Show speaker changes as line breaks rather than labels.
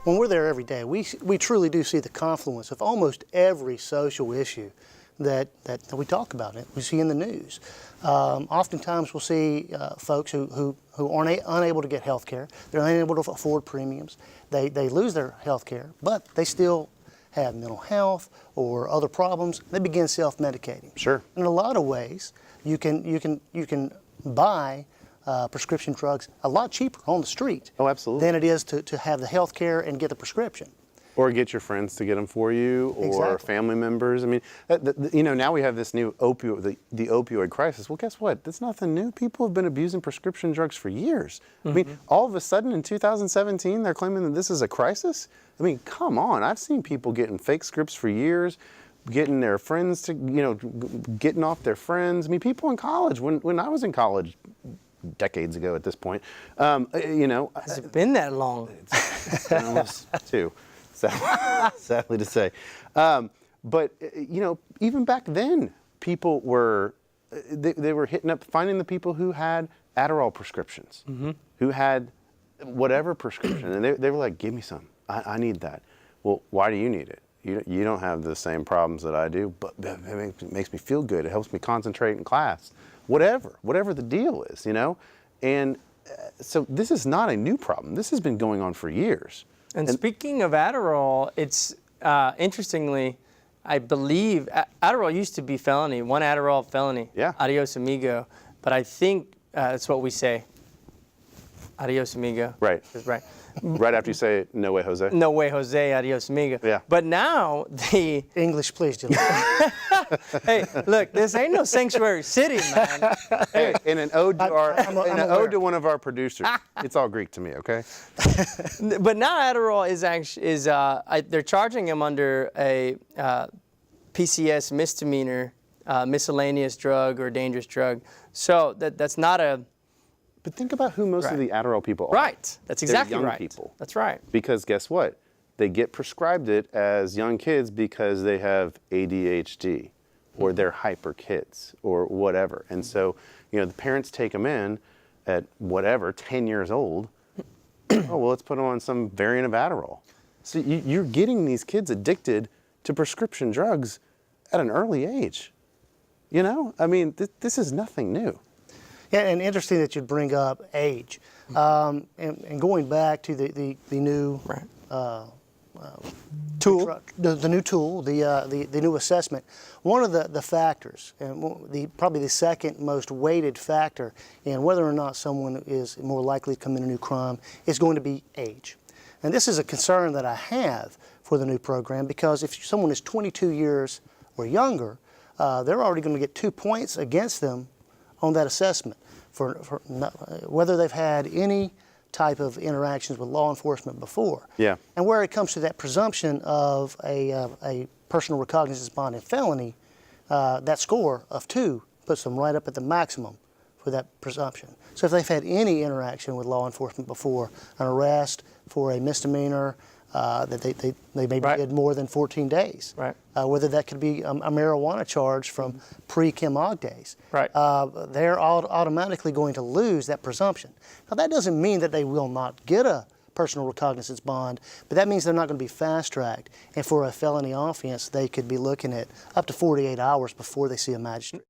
when we're there every day, we truly do see the confluence of almost every social issue that we talk about, we see in the news. Oftentimes we'll see folks who aren't unable to get health care. They're unable to afford premiums. They lose their health care, but they still have mental health or other problems. They begin self-medicating.
Sure.
In a lot of ways, you can buy prescription drugs a lot cheaper on the street.
Oh, absolutely.
Than it is to have the health care and get the prescription.
Or get your friends to get them for you, or
Exactly.
family members. I mean, now we have this new opioid, the opioid crisis. Well, guess what? That's nothing new. People have been abusing prescription drugs for years. I mean, all of a sudden in 2017, they're claiming that this is a crisis? I mean, come on. I've seen people getting fake scripts for years, getting their friends to, getting off their friends. I mean, people in college, when I was in college, decades ago at this point,
Has it been that long?
It's been almost two. Sadly to say. But even back then, people were, they were hitting up, finding the people who had Adderall prescriptions, who had whatever prescription, and they were like, give me some, I need that. Well, why do you need it? You don't have the same problems that I do, but it makes me feel good. It helps me concentrate in class. Whatever the deal is, And so this is not a new problem. This has been going on for years.
And speaking of Adderall, it's interestingly, I believe Adderall used to be felony, one Adderall felony.
Yeah.
Adios amigo. But I think that's what we say. Adios amigo.
Right.
That's right.
Right after you say, no way, Jose.
No way, Jose. Adios amigo.
Yeah.
But now the
English, please, Jim.
hey, look, this ain't no sanctuary city, man.
Hey, in an ode to
I'm
ode to one of our producers. It's all Greek to me, okay?
But now Adderall they're charging him under a PCS misdemeanor, miscellaneous drug or dangerous drug. So that's not a.
But think about who most of the Adderall people are.
Right. That's exactly
They're young
right.
people.
That's right.
Because guess what? They get prescribed it as young kids because they have ADHD or they're hyper kids or whatever. And so, the parents take them in at whatever, 10 years old. Oh, well, let's put them on some variant of Adderall. So you're getting these kids addicted to prescription drugs at an early age. I mean, this is nothing new.
Yeah, and interesting that you'd bring up age. And going back to the new
Tool.
the new tool, the new assessment. One of the factors, and probably the second most weighted factor in whether or not someone is more likely to commit a new crime is going to be age. And this is a concern that I have for the new program, because if someone is 22 years or younger, they're already going to get 2 points against them on that assessment for whether they've had any type of interactions with law enforcement before.
Yeah.
And where it comes to that presumption of a personal recognizance bond and felony, that score of 2 puts them right up at the maximum for that presumption. So if they've had any interaction with law enforcement before, an arrest for a misdemeanor, that they maybe did more than 14 days.
Right.
Whether that could be a marijuana charge from pre-Kim Og days.
Right.
They're automatically going to lose that presumption. Now that doesn't mean that they will not get a personal recognizance bond, but that means they're not going to be fast-tracked. And for a felony offense, they could be looking at up to 48 hours before they see a magistrate.